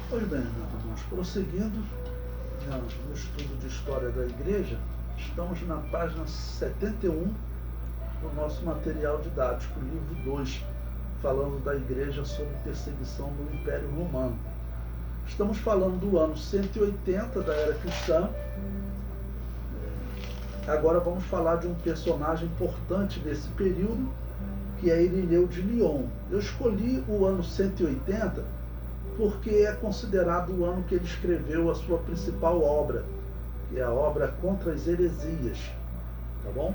Pois bem, meus irmãos, prosseguindo no estudo de História da Igreja, estamos na página 71 do nosso material didático, livro 2, falando da Igreja sob perseguição do Império Romano. Estamos falando do ano 180 da Era Cristã. Agora vamos falar de um personagem importante desse período, que é Irineu de Lyon. Eu escolhi o ano 180 porque é considerado o ano que ele escreveu a sua principal obra, que é a obra Contra as Heresias, tá bom?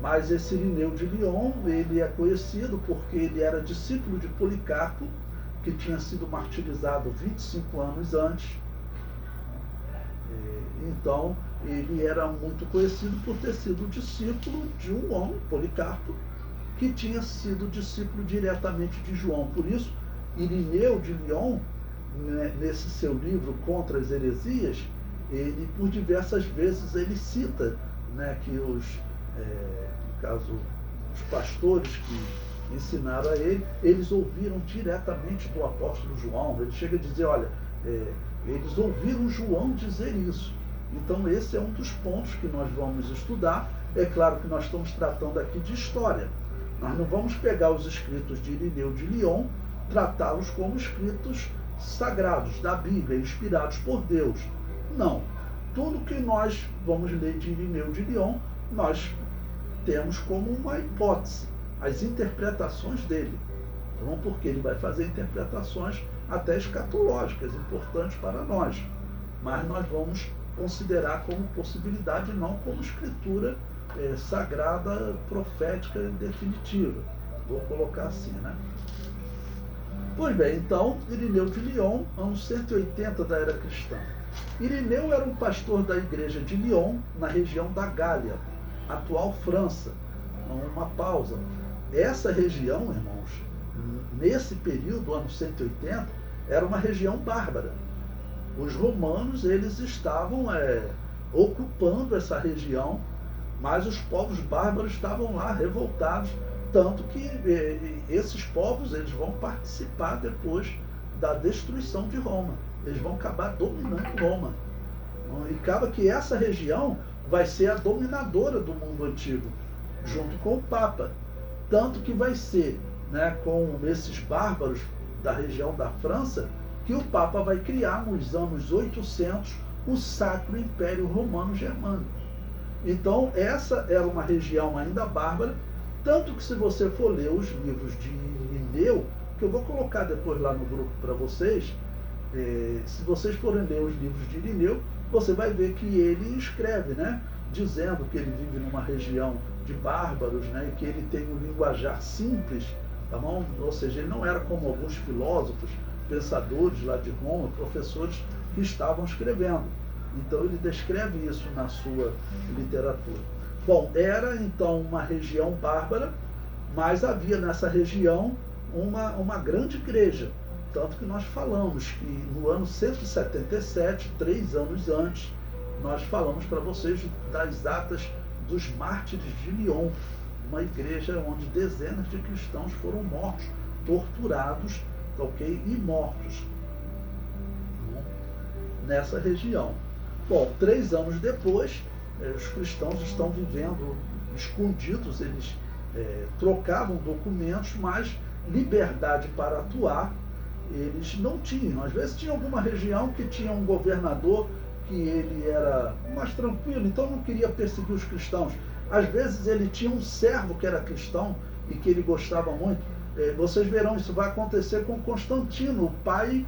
Mas esse Irineu de Lyon, ele é conhecido porque ele era discípulo de Policarpo, que tinha sido martirizado 25 anos antes. Então, ele era muito conhecido por ter sido discípulo de um homem, Policarpo, que tinha sido discípulo diretamente de João. Por isso, Irineu de Lyon, nesse seu livro Contra as Heresias, ele por diversas vezes ele cita, que no caso, os pastores que ensinaram a ele, eles ouviram diretamente do apóstolo João. Ele chega a dizer, olha, eles ouviram João dizer isso. Então esse é um dos pontos que nós vamos estudar. É claro que nós estamos tratando aqui de história. Nós não vamos pegar os escritos de Irineu de Lyon, tratá-los como escritos sagrados da Bíblia, inspirados por Deus. Não. Tudo que nós vamos ler de Irineu de Lyon, nós temos como uma hipótese, as interpretações dele. Então, porque ele vai fazer interpretações até escatológicas, importantes para nós. Mas nós vamos considerar como possibilidade, não como escritura sagrada, profética definitiva. Vou colocar assim, né? Pois bem, então, Irineu de Lyon, ano 180 da Era Cristã. Irineu era um pastor da igreja de Lyon, na região da Gália, atual França. Uma pausa. Essa região, irmãos, nesse período, ano 180, era uma região bárbara. Os romanos, eles estavam ocupando essa região, mas os povos bárbaros estavam lá revoltados, tanto que esses povos eles vão participar depois da destruição de Roma. Eles vão acabar dominando Roma. E acaba que essa região vai ser a dominadora do mundo antigo, junto com o Papa. Tanto que vai ser, com esses bárbaros da região da França, que o Papa vai criar, nos anos 800, o Sacro Império Romano Germânico. Então, essa era uma região ainda bárbara, tanto que se você for ler os livros de Irineu, que eu vou colocar depois lá no grupo para vocês, se vocês forem ler os livros de Irineu, você vai ver que ele escreve, dizendo que ele vive numa região de bárbaros, e que ele tem um linguajar simples, tá bom? Ou seja, ele não era como alguns filósofos, pensadores lá de Roma, professores que estavam escrevendo. Então ele descreve isso na sua literatura. Bom, era então uma região bárbara, mas havia nessa região uma grande igreja. Tanto que nós falamos que no ano 177, 3 anos antes, nós falamos para vocês das datas dos mártires de Lyon, uma igreja onde dezenas de cristãos foram mortos, torturados, e mortos nessa região. Bom, 3 anos depois, os cristãos estão vivendo escondidos, eles trocavam documentos, mas liberdade para atuar eles não tinham. Às vezes tinha alguma região que tinha um governador que ele era mais tranquilo, então não queria perseguir os cristãos. Às vezes ele tinha um servo que era cristão e que ele gostava muito. Vocês verão, isso vai acontecer com Constantino, o pai,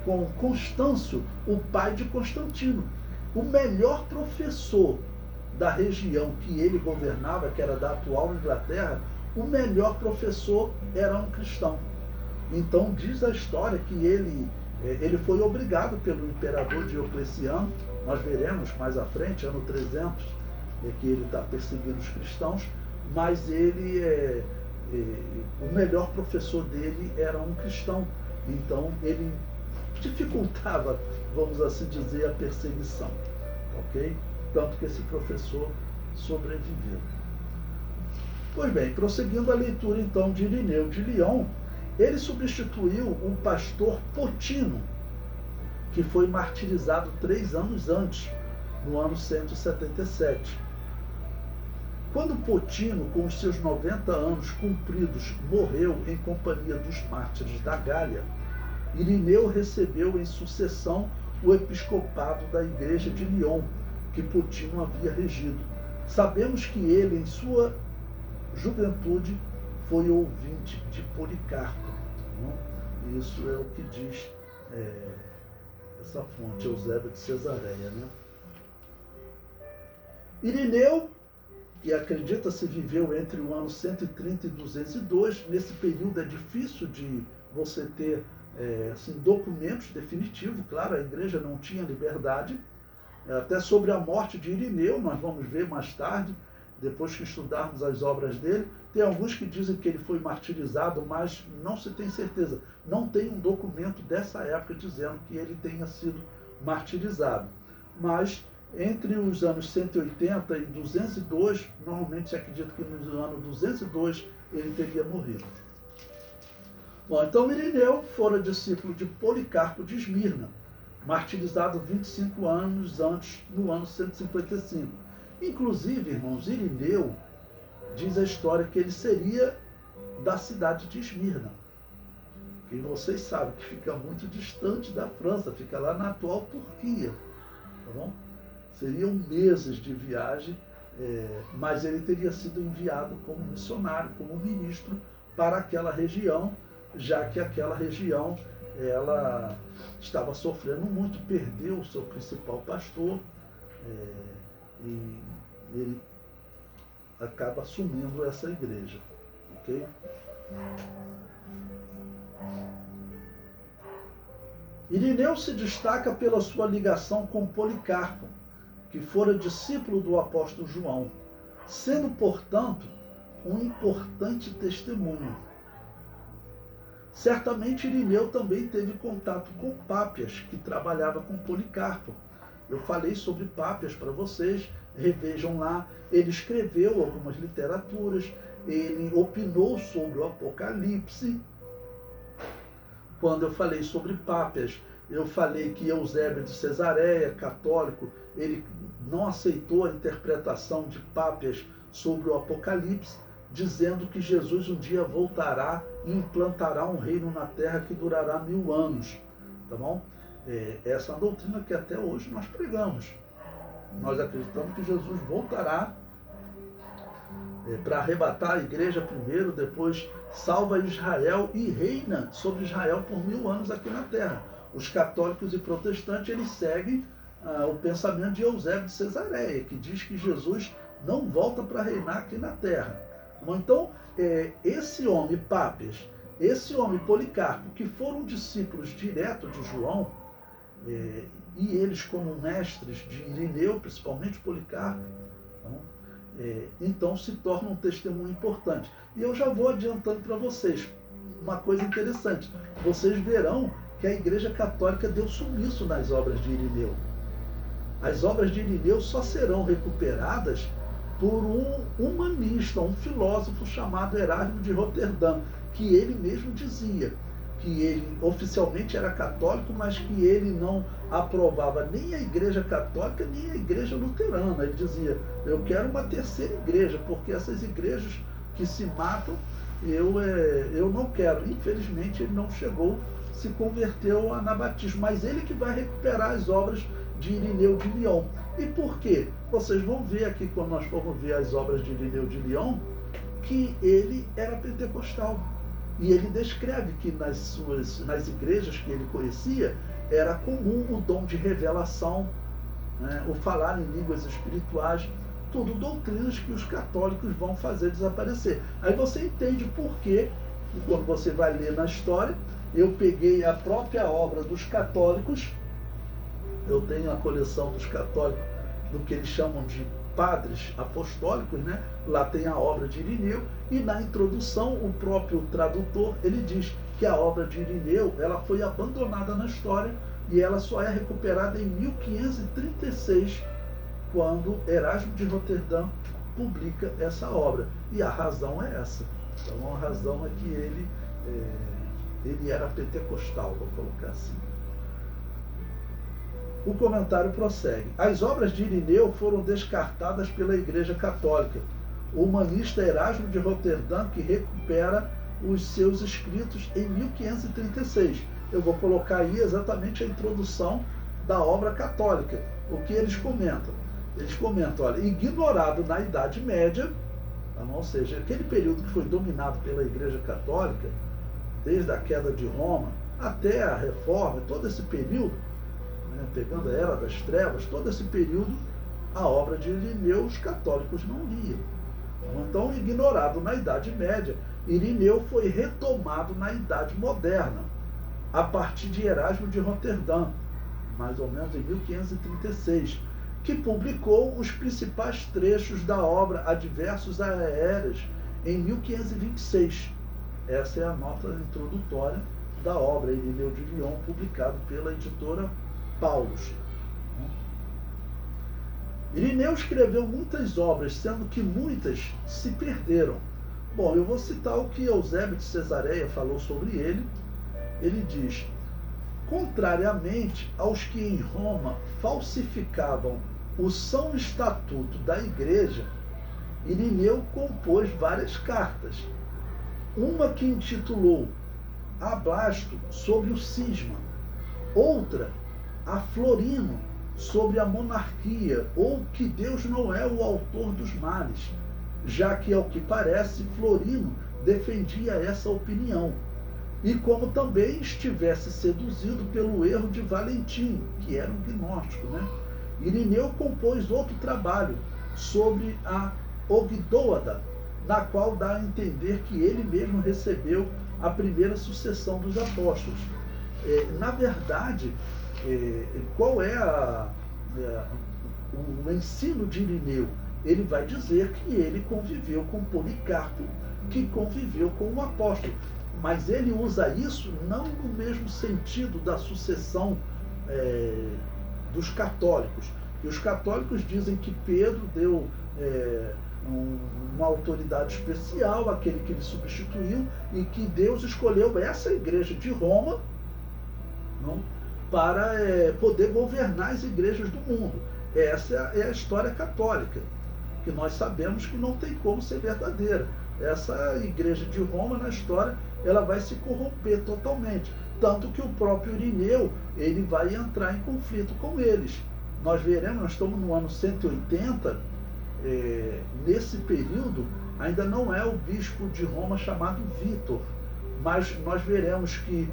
com Constâncio, o pai de Constantino. O melhor professor da região que ele governava, que era da atual Inglaterra, o melhor professor era um cristão. Então diz a história que ele foi obrigado pelo imperador Diocleciano, nós veremos mais à frente, ano 300, que ele está perseguindo os cristãos, mas o melhor professor dele era um cristão. Então ele dificultava, vamos assim dizer, a perseguição. Ok? Tanto que esse professor sobreviveu. Pois bem, prosseguindo a leitura então de Irineu de Lyon, Ele substituiu o pastor Potino, que foi martirizado 3 anos antes, no ano 177. Quando Potino, com os seus 90 anos cumpridos, morreu em companhia dos mártires da Gália, Irineu recebeu em sucessão o episcopado da igreja de Lyon, que Potino havia regido. Sabemos que ele, em sua juventude, foi ouvinte de Policarpo. Não? Isso é o que diz essa fonte, Eusébio de Cesareia. Né? Irineu, que acredita-se viveu entre o ano 130 e 202, nesse período é difícil de você ter assim, documentos definitivos, claro, a igreja não tinha liberdade, até sobre a morte de Irineu, nós vamos ver mais tarde, depois que estudarmos as obras dele, tem alguns que dizem que ele foi martirizado, mas não se tem certeza, não tem um documento dessa época dizendo que ele tenha sido martirizado, mas entre os anos 180 e 202, normalmente se acredita que no ano 202 ele teria morrido. Bom, então Irineu fora discípulo de Policarpo de Esmirna, martirizado 25 anos antes, no ano 155. Inclusive, irmãos, Irineu diz a história que ele seria da cidade de Esmirna, que vocês sabem que fica muito distante da França, fica lá na atual Turquia, tá bom? Seriam meses de viagem, mas ele teria sido enviado como missionário, como ministro para aquela região, já que aquela região ela estava sofrendo muito, perdeu o seu principal pastor, e ele acaba assumindo essa igreja. Ok? Irineu se destaca pela sua ligação com Policarpo, que fora discípulo do apóstolo João, sendo, portanto, um importante testemunho. Certamente Irineu também teve contato com Pápias, que trabalhava com Policarpo. Eu falei sobre Pápias para vocês, revejam lá. Ele escreveu algumas literaturas, ele opinou sobre o Apocalipse. Quando eu falei sobre Pápias, eu falei que Eusébio de Cesareia, católico, ele não aceitou a interpretação de Pápias sobre o Apocalipse, dizendo que Jesus um dia voltará e implantará um reino na terra que durará 1000 anos. Tá bom? Essa é uma doutrina que até hoje nós pregamos. Nós acreditamos que Jesus voltará para arrebatar a igreja primeiro, depois salva Israel e reina sobre Israel por 1000 anos aqui na terra. Os católicos e protestantes, eles seguem o pensamento de Eusébio de Cesareia, que diz que Jesus não volta para reinar aqui na terra. Então, esse homem Pápias, esse homem Policarpo, que foram discípulos diretos de João, e eles como mestres de Irineu, principalmente Policarpo, então se torna um testemunho importante. E eu já vou adiantando para vocês uma coisa interessante. Vocês verão que a Igreja Católica deu sumiço nas obras de Irineu. As obras de Irineu só serão recuperadas por um humanista, um filósofo chamado Erasmo de Roterdã, que ele mesmo dizia que ele oficialmente era católico, mas que ele não aprovava nem a Igreja Católica nem a Igreja Luterana. Ele dizia, eu quero uma terceira igreja, porque essas igrejas que se matam, eu não quero. Infelizmente ele não chegou, se converteu ao anabatismo, mas ele que vai recuperar as obras de Irineu de Lyon. E por quê? Vocês vão ver aqui, quando nós formos ver as obras de Irineu de Lyon, que ele era pentecostal. E ele descreve que nas igrejas que ele conhecia, era comum o dom de revelação, né, o falar em línguas espirituais, tudo doutrinas que os católicos vão fazer desaparecer. Aí você entende por quê, quando você vai ler na história, eu peguei a própria obra dos católicos, eu tenho a coleção dos católicos, do que eles chamam de padres apostólicos, né? Lá tem a obra de Irineu, e na introdução o próprio tradutor, ele diz que a obra de Irineu, ela foi abandonada na história e ela só é recuperada em 1536, quando Erasmo de Roterdã publica essa obra. E a razão é essa. Então a razão é que ele Ele era pentecostal, vou colocar assim. O comentário prossegue. As obras de Irineu foram descartadas pela Igreja Católica. O humanista Erasmo de Roterdã, que recupera os seus escritos em 1536. Eu vou colocar aí exatamente a introdução da obra católica. O que eles comentam? Eles comentam, olha, ignorado na Idade Média, ou seja, aquele período que foi dominado pela Igreja Católica, desde a queda de Roma até a Reforma, todo esse período, né, pegando a Era das Trevas, todo esse período, a obra de Irineu os católicos não liam. Então, ignorado na Idade Média, Irineu foi retomado na Idade Moderna, a partir de Erasmo de Roterdã, mais ou menos em 1536, que publicou os principais trechos da obra Adversos Aéreos em 1526. Essa é a nota introdutória da obra Irineu de Lyon, publicado pela editora Paulus. Irineu escreveu muitas obras, sendo que muitas se perderam. Bom, eu vou citar o que Eusébio de Cesareia falou sobre ele. Ele diz: contrariamente aos que em Roma falsificavam o são estatuto da Igreja, Irineu compôs várias cartas. Uma que intitulou a Blasto sobre o cisma, outra a Florino sobre a monarquia, ou que Deus não é o autor dos males, já que, ao que parece, Florino defendia essa opinião, e como também estivesse seduzido pelo erro de Valentim, que era um gnóstico, né? Irineu compôs outro trabalho sobre a Ogdóada, na qual dá a entender que ele mesmo recebeu a primeira sucessão dos apóstolos. Na verdade, qual é o ensino de Irineu? Ele vai dizer que ele conviveu com Policarpo, que conviveu com o apóstolo. Mas ele usa isso não no mesmo sentido da sucessão dos católicos. E os católicos dizem que Pedro deu uma autoridade especial àquele que ele substituiu e que Deus escolheu essa igreja de Roma, não, para poder governar as igrejas do mundo. Essa é a história católica, que nós sabemos que não tem como ser verdadeira. Essa igreja de Roma, na história, ela vai se corromper totalmente. Tanto que o próprio Irineu, ele vai entrar em conflito com eles. Nós veremos, nós estamos no ano 180, nesse período, ainda não é o bispo de Roma chamado Vítor, mas nós veremos que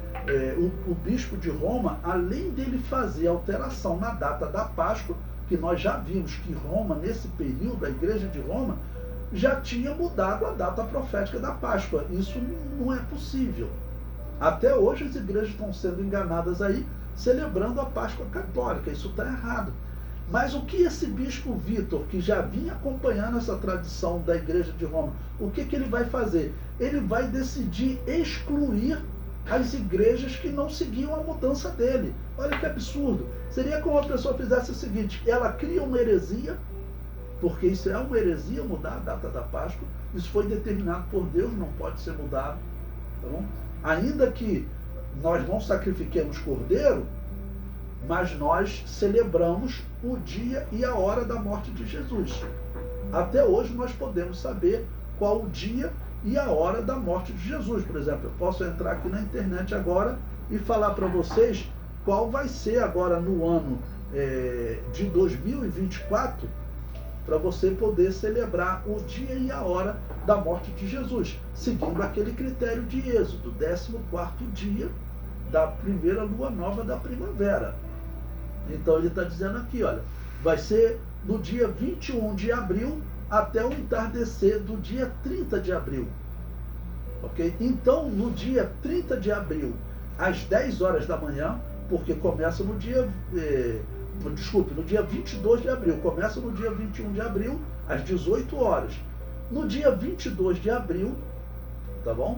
o bispo de Roma, além dele fazer alteração na data da Páscoa, que nós já vimos que Roma, nesse período, a igreja de Roma, já tinha mudado a data profética da Páscoa. Isso não é possível. Até hoje as igrejas estão sendo enganadas aí, celebrando a Páscoa católica. Isso está errado. Mas o que esse bispo Vítor, que já vinha acompanhando essa tradição da igreja de Roma, o que ele vai fazer? Ele vai decidir excluir as igrejas que não seguiam a mudança dele. Olha que absurdo. Seria como a pessoa fizesse o seguinte: ela cria uma heresia, porque isso é uma heresia, mudar a data da Páscoa. Isso foi determinado por Deus, não pode ser mudado. Tá bom? Ainda que nós não sacrifiquemos cordeiro, mas nós celebramos o dia e a hora da morte de Jesus. Até hoje nós podemos saber qual o dia e a hora da morte de Jesus. Por exemplo, eu posso entrar aqui na internet agora e falar para vocês qual vai ser agora no ano de 2024, para você poder celebrar o dia e a hora da morte de Jesus, seguindo aquele critério de Êxodo, 14º dia da primeira lua nova da primavera. Então ele está dizendo aqui, olha, vai ser no dia 21 de abril até o entardecer do dia 30 de abril. Ok? Então, no dia 30 de abril, às 10 horas da manhã, porque começa no dia... no dia 22 de abril, começa no dia 21 de abril, às 18 horas. No dia 22 de abril, tá bom?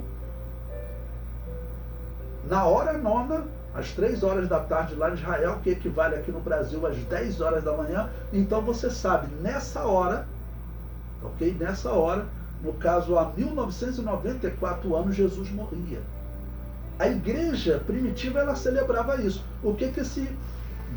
Na hora nona, às 3 horas da tarde lá em Israel, que equivale aqui no Brasil às 10 horas da manhã, então você sabe, nessa hora, ok? Nessa hora, no caso há 1994 anos, Jesus morria. A igreja primitiva, ela celebrava isso. O que esse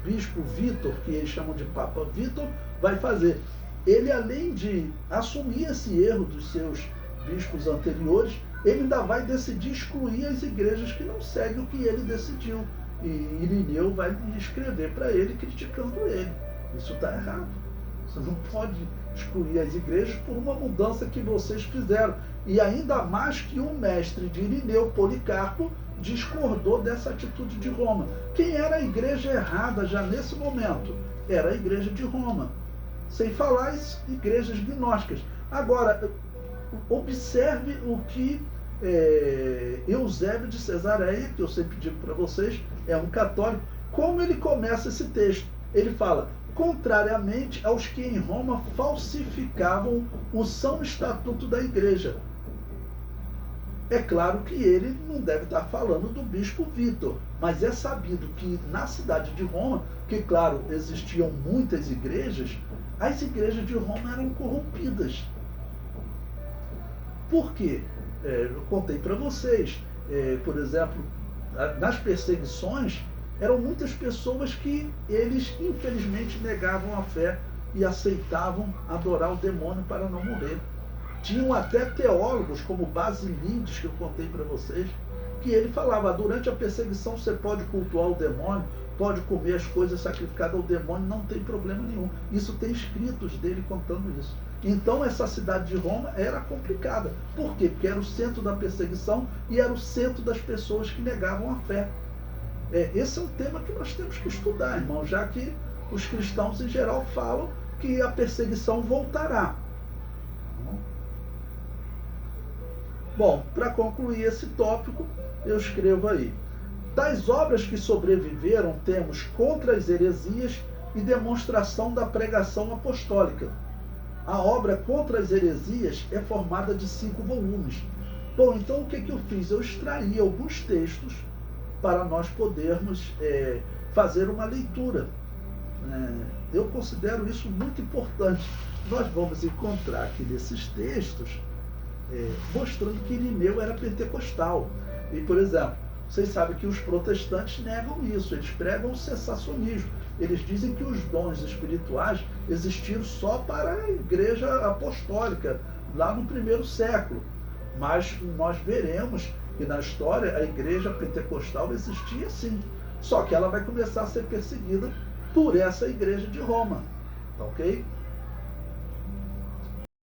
bispo Vítor, que eles chamam de Papa Vítor, vai fazer? Ele, além de assumir esse erro dos seus bispos anteriores, ele ainda vai decidir excluir as igrejas que não seguem o que ele decidiu. E Irineu vai escrever para ele, criticando ele. Isso está errado. Você não pode excluir as igrejas por uma mudança que vocês fizeram. E ainda mais que o mestre de Irineu, Policarpo, discordou dessa atitude de Roma. Quem era a igreja errada já nesse momento? Era a igreja de Roma. Sem falar as igrejas gnósticas. Agora, observe o que Eusébio de Cesareia, que eu sempre digo para vocês, é um católico, como ele começa esse texto. Ele fala: contrariamente aos que em Roma falsificavam o são estatuto da igreja. É claro que ele não deve estar falando do bispo Vítor, mas é sabido que na cidade de Roma, que claro, existiam muitas igrejas, as igrejas de Roma eram corrompidas. Por quê? Eu contei para vocês, por exemplo, nas perseguições, eram muitas pessoas que eles infelizmente negavam a fé e aceitavam adorar o demônio para não morrer. Tinham até teólogos como Basilides, que eu contei para vocês, que ele falava: durante a perseguição você pode cultuar o demônio, pode comer as coisas sacrificadas ao demônio, não tem problema nenhum. Isso tem escritos dele contando isso. Então essa cidade de Roma era complicada. Por quê? Porque era o centro da perseguição e era o centro das pessoas que negavam a fé. Esse é um tema que nós temos que estudar, irmão, já que os cristãos em geral falam que a perseguição voltará. Bom, para concluir esse tópico, eu escrevo aí: das obras que sobreviveram, temos Contra as Heresias e Demonstração da Pregação Apostólica. A obra Contra as Heresias é formada de 5 volumes. Bom, então o que eu fiz? Eu extraí alguns textos para nós podermos fazer uma leitura. Eu considero isso muito importante. Nós vamos encontrar aqui nesses textos mostrando que Irineu era pentecostal. E, por exemplo, vocês sabem que os protestantes negam isso, eles pregam o cessacionismo. Eles dizem que os dons espirituais existiram só para a igreja apostólica, lá no 1º século. Mas nós veremos que na história a igreja pentecostal existia sim. Só que ela vai começar a ser perseguida por essa igreja de Roma. Tá ok?